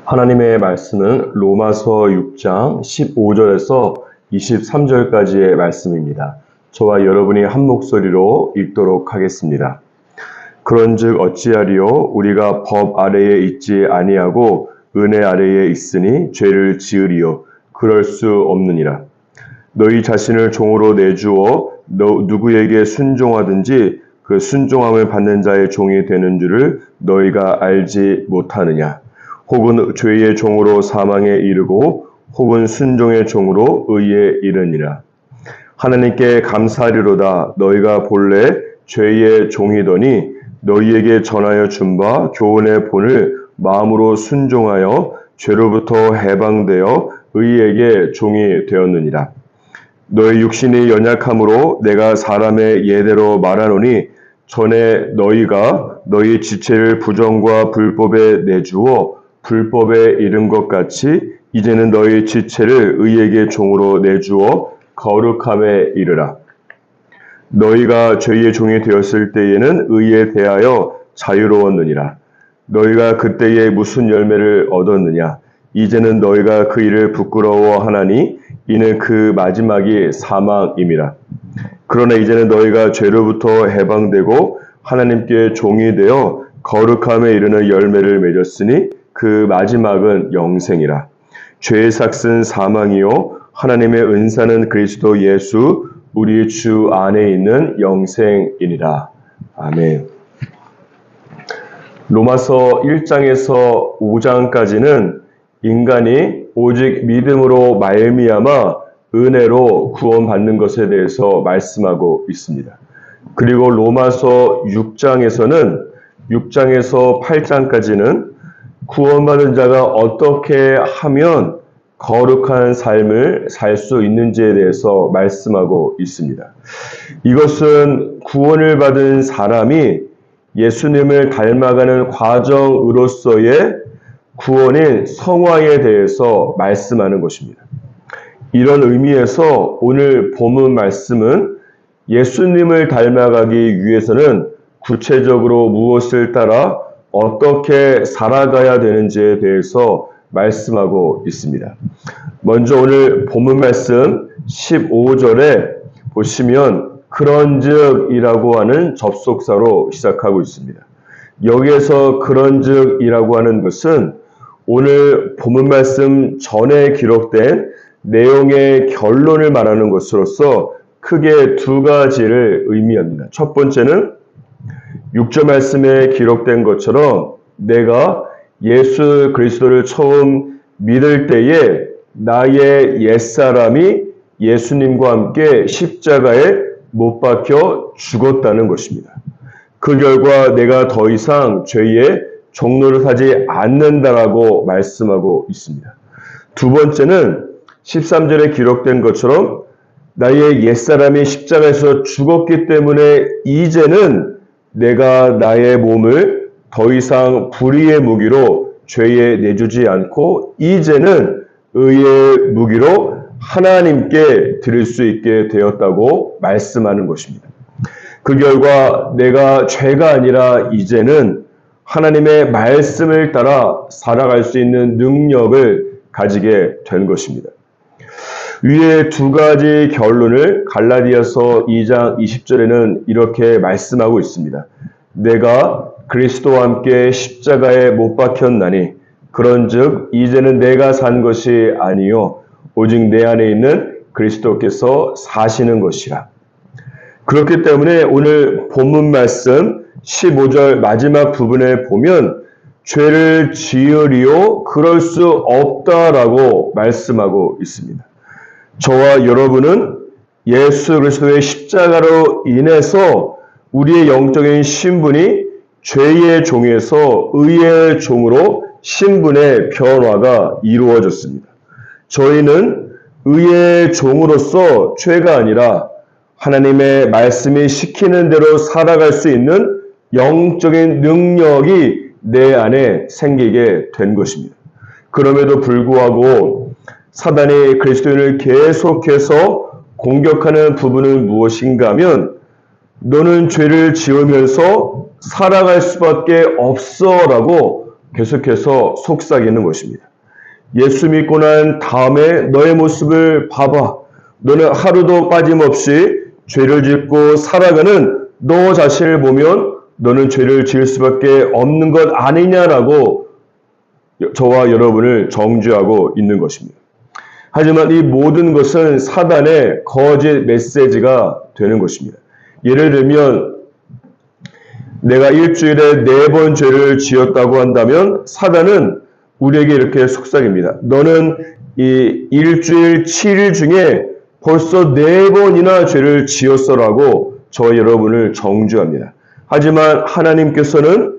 하나님의 말씀은 로마서 6장 15절에서 23절까지의 말씀입니다. 저와 여러분이 한 목소리로 읽도록 하겠습니다. 그런즉 어찌하리요? 우리가 법 아래에 있지 아니하고 은혜 아래에 있으니 죄를 지으리요? 그럴 수 없느니라. 너희 자신을 종으로 내주어 누구에게 순종하든지 그 순종함을 받는 자의 종이 되는 줄을 너희가 알지 못하느냐? 혹은 죄의 종으로 사망에 이르고 혹은 순종의 종으로 의에 이르니라. 하나님께 감사하리로다. 너희가 본래 죄의 종이더니 너희에게 전하여 준 바 교훈의 본을 마음으로 순종하여 죄로부터 해방되어 의에게 종이 되었느니라. 너희 육신이 연약함으로 내가 사람의 예대로 말하노니 전에 너희가 너희 지체를 부정과 불법에 내주어 불법에 이른 것 같이 이제는 너희 지체를 의에게 종으로 내주어 거룩함에 이르라. 너희가 죄의 종이 되었을 때에는 의에 대하여 자유로웠느니라. 너희가 그때에 무슨 열매를 얻었느냐? 이제는 너희가 그 일을 부끄러워하나니 이는 그 마지막이 사망임이라. 그러나 이제는 너희가 죄로부터 해방되고 하나님께 종이 되어 거룩함에 이르는 열매를 맺었으니 그 마지막은 영생이라. 죄의 삭은 사망이요 하나님의 은사는 그리스도 예수 우리 주 안에 있는 영생이니라. 아멘. 로마서 1장에서 5장까지는 인간이 오직 믿음으로 말미암아 은혜로 구원받는 것에 대해서 말씀하고 있습니다. 그리고 로마서 6장에서는 6장에서 8장까지는 구원받은 자가 어떻게 하면 거룩한 삶을 살 수 있는지에 대해서 말씀하고 있습니다. 이것은 구원을 받은 사람이 예수님을 닮아가는 과정으로서의 구원인 성화에 대해서 말씀하는 것입니다. 이런 의미에서 오늘 본문 말씀은 예수님을 닮아가기 위해서는 구체적으로 무엇을 따라 어떻게 살아가야 되는지에 대해서 말씀하고 있습니다. 먼저 오늘 본문 말씀 15절에 보시면 그런즉이라고 하는 접속사로 시작하고 있습니다. 여기에서 그런즉이라고 하는 것은 오늘 본문 말씀 전에 기록된 내용의 결론을 말하는 것으로서 크게 두 가지를 의미합니다. 첫 번째는 6절 말씀에 기록된 것처럼 내가 예수 그리스도를 처음 믿을 때에 나의 옛사람이 예수님과 함께 십자가에 못 박혀 죽었다는 것입니다. 그 결과 내가 더 이상 죄의 종노릇하지 않는다라고 말씀하고 있습니다. 두 번째는 13절에 기록된 것처럼 나의 옛사람이 십자가에서 죽었기 때문에 이제는 내가 나의 몸을 더 이상 불의의 무기로 죄에 내주지 않고 이제는 의의 무기로 하나님께 드릴 수 있게 되었다고 말씀하는 것입니다. 그 결과 내가 죄가 아니라 이제는 하나님의 말씀을 따라 살아갈 수 있는 능력을 가지게 된 것입니다. 위에 두 가지 결론을 갈라디아서 2장 20절에는 이렇게 말씀하고 있습니다. 내가 그리스도와 함께 십자가에 못 박혔나니 그런즉 이제는 내가 산 것이 아니요 오직 내 안에 있는 그리스도께서 사시는 것이라. 그렇기 때문에 오늘 본문 말씀 15절 마지막 부분에 보면 죄를 지으리요 그럴 수 없다라고 말씀하고 있습니다. 저와 여러분은 예수 그리스도의 십자가로 인해서 우리의 영적인 신분이 죄의 종에서 의의 종으로 신분의 변화가 이루어졌습니다. 저희는 의의 종으로서 죄가 아니라 하나님의 말씀이 시키는 대로 살아갈 수 있는 영적인 능력이 내 안에 생기게 된 것입니다. 그럼에도 불구하고 사단이 그리스도인을 계속해서 공격하는 부분은 무엇인가 하면 너는 죄를 지으면서 살아갈 수밖에 없어 라고 계속해서 속삭이는 것입니다. 예수 믿고 난 다음에 너의 모습을 봐봐. 너는 하루도 빠짐없이 죄를 짓고 살아가는 너 자신을 보면 너는 죄를 지을 수밖에 없는 것 아니냐라고 저와 여러분을 정죄하고 있는 것입니다. 하지만 이 모든 것은 사단의 거짓 메시지가 되는 것입니다. 예를 들면 내가 일주일에 4번 죄를 지었다고 한다면 사단은 우리에게 이렇게 속삭입니다. 너는 이 일주일 7일 중에 벌써 4번이나 죄를 지었어라고 저와 여러분을 정죄합니다. 하지만 하나님께서는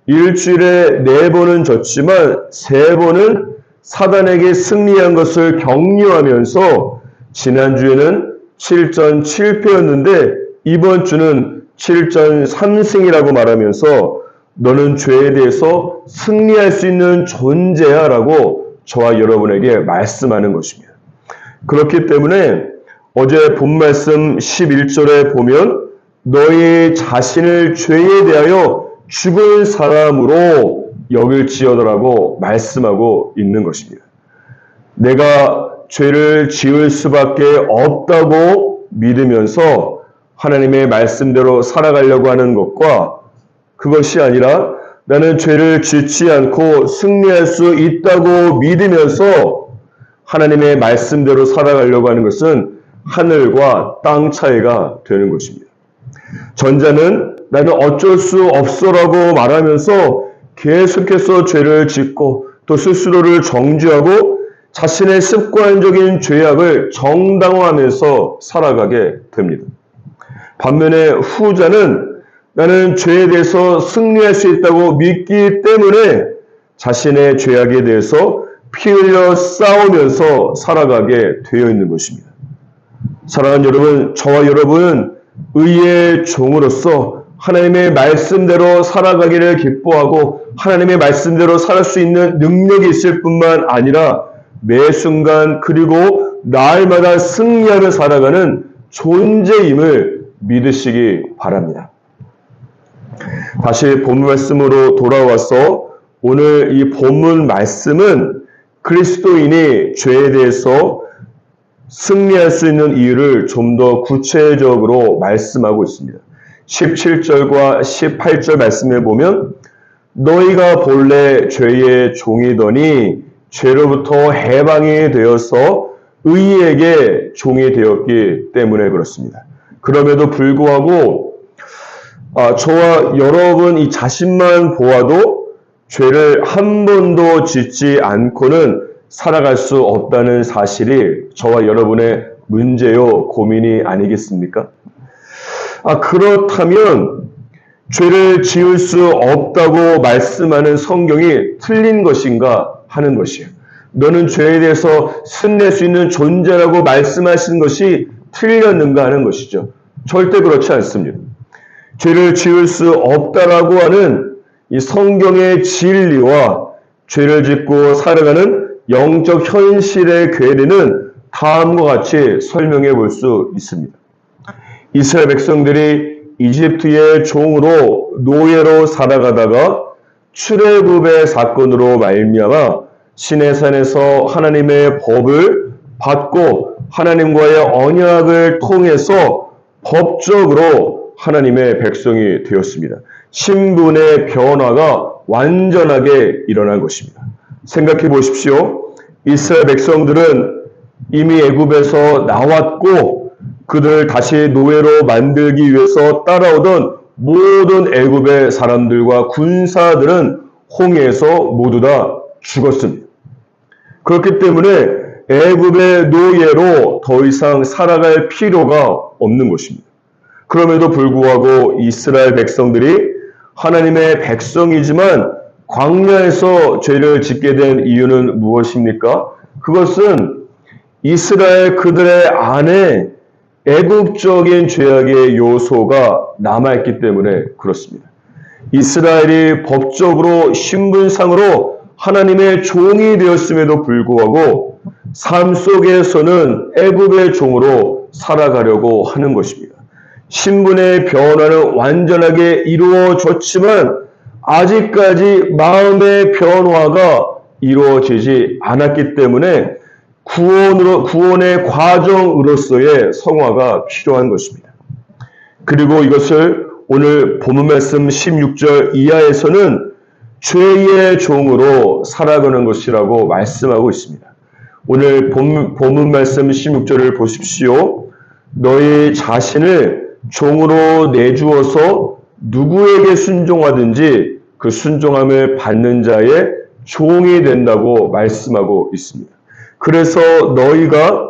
일주일에 4번은 졌지만 3번은 사단에게 승리한 것을 격려하면서 지난주에는 7전 7패였는데 이번 주는 7전 3승이라고 말하면서 너는 죄에 대해서 승리할 수 있는 존재야 라고 저와 여러분에게 말씀하는 것입니다. 그렇기 때문에 어제 본 말씀 11절에 보면 너희 자신을 죄에 대하여 죽은 사람으로 여길지어다라고 말씀하고 있는 것입니다. 내가 죄를 지을 수밖에 없다고 믿으면서 하나님의 말씀대로 살아가려고 하는 것과 그것이 아니라 나는 죄를 짓지 않고 승리할 수 있다고 믿으면서 하나님의 말씀대로 살아가려고 하는 것은 하늘과 땅 차이가 되는 것입니다. 전자는 나는 어쩔 수 없어라고 말하면서 계속해서 죄를 짓고 또 스스로를 정죄하고 자신의 습관적인 죄악을 정당화하면서 살아가게 됩니다. 반면에 후자는 나는 죄에 대해서 승리할 수 있다고 믿기 때문에 자신의 죄악에 대해서 피 흘려 싸우면서 살아가게 되어 있는 것입니다. 사랑하는 여러분, 저와 여러분은 의의 종으로서 하나님의 말씀대로 살아가기를 기뻐하고 하나님의 말씀대로 살 수 있는 능력이 있을 뿐만 아니라 매 순간 그리고 날마다 승리하며 살아가는 존재임을 믿으시기 바랍니다. 다시 본문 말씀으로 돌아와서 오늘 이 본문 말씀은 그리스도인이 죄에 대해서 승리할 수 있는 이유를 좀 더 구체적으로 말씀하고 있습니다. 17절과 18절 말씀에 보면 너희가 본래 죄의 종이더니 죄로부터 해방이 되어서 의에게 종이 되었기 때문에 그렇습니다. 그럼에도 불구하고 저와 여러분 이 자신만 보아도 죄를 한 번도 짓지 않고는 살아갈 수 없다는 사실이 저와 여러분의 문제요 고민이 아니겠습니까? 그렇다면 죄를 지을 수 없다고 말씀하는 성경이 틀린 것인가 하는 것이에요. 너는 죄에 대해서 승리할 수 있는 존재라고 말씀하시는 것이 틀렸는가 하는 것이죠. 절대 그렇지 않습니다. 죄를 지을 수 없다라고 하는 이 성경의 진리와 죄를 짓고 살아가는 영적 현실의 괴리는 다음과 같이 설명해 볼 수 있습니다. 이스라엘 백성들이 이집트의 종으로 노예로 살아가다가 출애굽의 사건으로 말미암아 시내산에서 하나님의 법을 받고 하나님과의 언약을 통해서 법적으로 하나님의 백성이 되었습니다. 신분의 변화가 완전하게 일어난 것입니다. 생각해 보십시오. 이스라엘 백성들은 이미 애굽에서 나왔고 그들을 다시 노예로 만들기 위해서 따라오던 모든 애굽의 사람들과 군사들은 홍해에서 모두 다 죽었습니다. 그렇기 때문에 애굽의 노예로 더 이상 살아갈 필요가 없는 것입니다. 그럼에도 불구하고 이스라엘 백성들이 하나님의 백성이지만 광야에서 죄를 짓게 된 이유는 무엇입니까? 그것은 이스라엘 그들의 안에 애국적인 죄악의 요소가 남아있기 때문에 그렇습니다. 이스라엘이 법적으로 신분상으로 하나님의 종이 되었음에도 불구하고 삶 속에서는 애굽의 종으로 살아가려고 하는 것입니다. 신분의 변화는 완전하게 이루어졌지만 아직까지 마음의 변화가 이루어지지 않았기 때문에 구원의 과정으로서의 성화가 필요한 것입니다. 그리고 이것을 오늘 본문 말씀 16절 이하에서는 죄의 종으로 살아가는 것이라고 말씀하고 있습니다. 오늘 본문 말씀 16절을 보십시오. 너희 자신을 종으로 내주어서 누구에게 순종하든지 그 순종함을 받는 자의 종이 된다고 말씀하고 있습니다. 그래서 너희가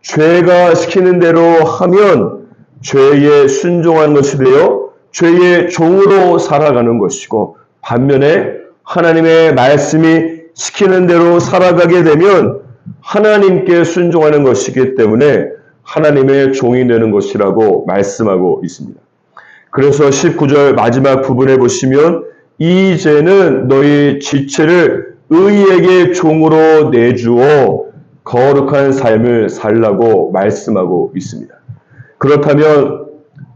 죄가 시키는 대로 하면 죄에 순종하는 것이 되어 죄의 종으로 살아가는 것이고, 반면에 하나님의 말씀이 시키는 대로 살아가게 되면 하나님께 순종하는 것이기 때문에 하나님의 종이 되는 것이라고 말씀하고 있습니다. 그래서 19절 마지막 부분에 보시면 이제는 너희 지체를 의에게 종으로 내주어 거룩한 삶을 살라고 말씀하고 있습니다. 그렇다면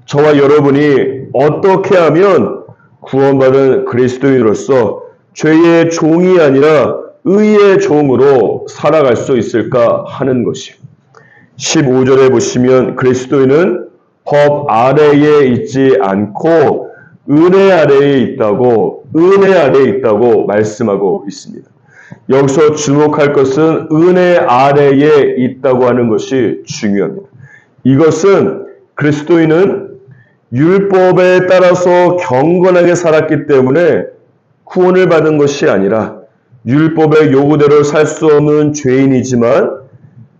저와 여러분이 어떻게 하면 구원받은 그리스도인으로서 죄의 종이 아니라 의의 종으로 살아갈 수 있을까 하는 것이, 15절에 보시면 그리스도인은 법 아래에 있지 않고 은혜 아래에 있다고 말씀하고 있습니다. 여기서 주목할 것은 은혜 아래에 있다고 하는 것이 중요합니다. 이것은 그리스도인은 율법에 따라서 경건하게 살았기 때문에 구원을 받은 것이 아니라 율법의 요구대로 살 수 없는 죄인이지만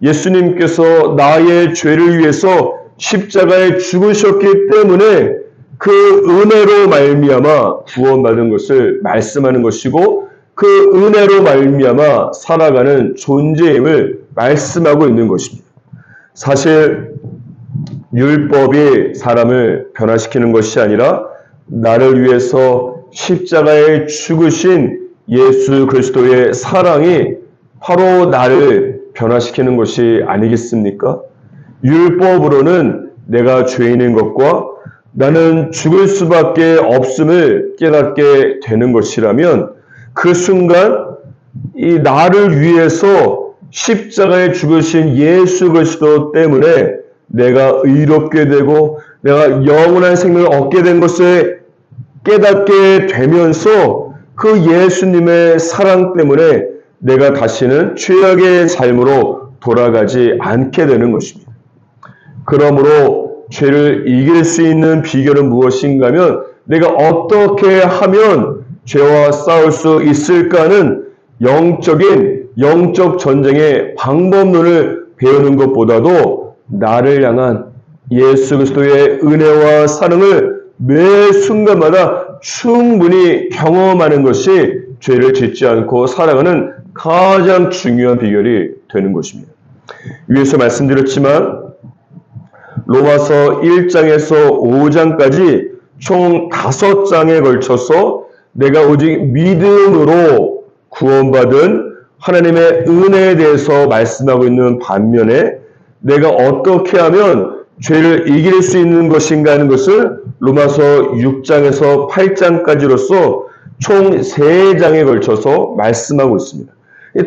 예수님께서 나의 죄를 위해서 십자가에 죽으셨기 때문에 그 은혜로 말미암아 구원받은 것을 말씀하는 것이고, 그 은혜로 말미암아 살아가는 존재임을 말씀하고 있는 것입니다. 사실 율법이 사람을 변화시키는 것이 아니라 나를 위해서 십자가에 죽으신 예수 그리스도의 사랑이 바로 나를 변화시키는 것이 아니겠습니까? 율법으로는 내가 죄인인 것과 나는 죽을 수밖에 없음을 깨닫게 되는 것이라면, 그 순간 이 나를 위해서 십자가에 죽으신 예수 그리스도 때문에 내가 의롭게 되고 내가 영원한 생명을 얻게 된 것을 깨닫게 되면서 그 예수님의 사랑 때문에 내가 다시는 죄악의 삶으로 돌아가지 않게 되는 것입니다. 그러므로 죄를 이길 수 있는 비결은 무엇인가 하면, 내가 어떻게 하면 죄와 싸울 수 있을까는 영적 전쟁의 방법론을 배우는 것보다도 나를 향한 예수 그리스도의 은혜와 사랑을 매 순간마다 충분히 경험하는 것이 죄를 짓지 않고 살아가는 가장 중요한 비결이 되는 것입니다. 위에서 말씀드렸지만 로마서 1장에서 5장까지 총 5장에 걸쳐서 내가 오직 믿음으로 구원받은 하나님의 은혜에 대해서 말씀하고 있는 반면에, 내가 어떻게 하면 죄를 이길 수 있는 것인가 하는 것을 로마서 6장에서 8장까지로서 총 3장에 걸쳐서 말씀하고 있습니다.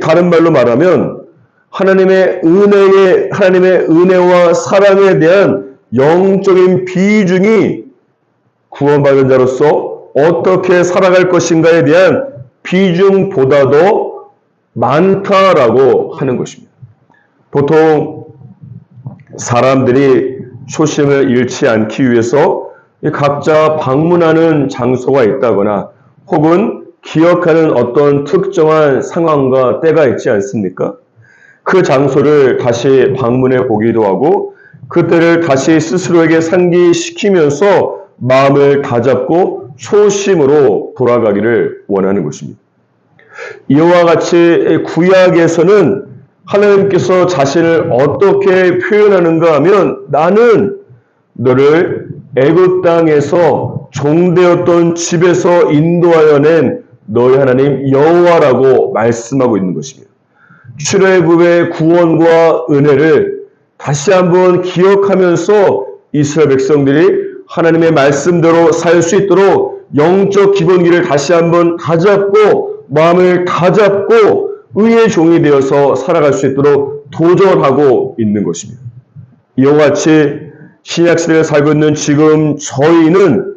다른 말로 말하면 하나님의 은혜와 사랑에 대한 영적인 비중이 구원받은 자로서 어떻게 살아갈 것인가에 대한 비중보다도 많다라고 하는 것입니다. 보통 사람들이 초심을 잃지 않기 위해서 각자 방문하는 장소가 있다거나 혹은 기억하는 어떤 특정한 상황과 때가 있지 않습니까? 그 장소를 다시 방문해 보기도 하고 그때를 다시 스스로에게 상기시키면서 마음을 다잡고 초심으로 돌아가기를 원하는 것입니다. 이와 같이 구약에서는 하나님께서 자신을 어떻게 표현하는가 하면, 나는 너를 애굽 땅에서 종되었던 집에서 인도하여 낸 너희 하나님 여호와라고 말씀하고 있는 것입니다. 출애굽의 구원과 은혜를 다시 한번 기억하면서 이스라엘 백성들이 하나님의 말씀대로 살 수 있도록 영적 기본기를 다시 한번 다잡고 마음을 다잡고 의의 종이 되어서 살아갈 수 있도록 도전하고 있는 것입니다. 이와 같이 신약시대에 살고 있는 지금 저희는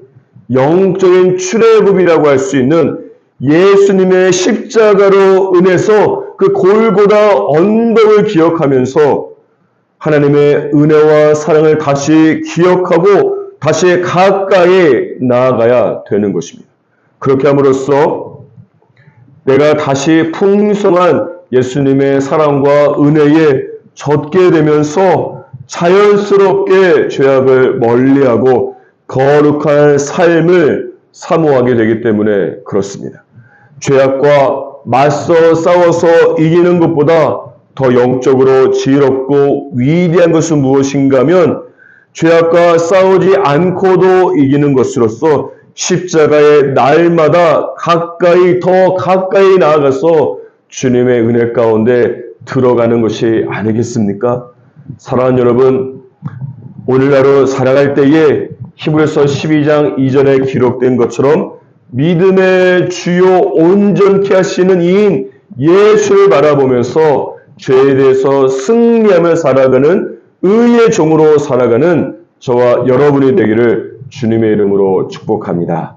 영적인 출애굽이라고 할 수 있는 예수님의 십자가로 인해서 그 골고다 언덕을 기억하면서 하나님의 은혜와 사랑을 다시 기억하고 다시 가까이 나아가야 되는 것입니다. 그렇게 함으로써 내가 다시 풍성한 예수님의 사랑과 은혜에 젖게 되면서 자연스럽게 죄악을 멀리하고 거룩한 삶을 사모하게 되기 때문에 그렇습니다. 죄악과 맞서 싸워서 이기는 것보다 더 영적으로 지혜롭고 위대한 것은 무엇인가 하면 죄악과 싸우지 않고도 이기는 것으로서 십자가의 날마다 더 가까이 나아가서 주님의 은혜 가운데 들어가는 것이 아니겠습니까? 사랑하는 여러분, 오늘날로 살아갈 때에 히브리서 12장 2절에 기록된 것처럼 믿음의 주요 온전케 하시는 이인 예수를 바라보면서 죄에 대해서 승리하며 살아가는 의의 종으로 살아가는 저와 여러분이 되기를 주님의 이름으로 축복합니다.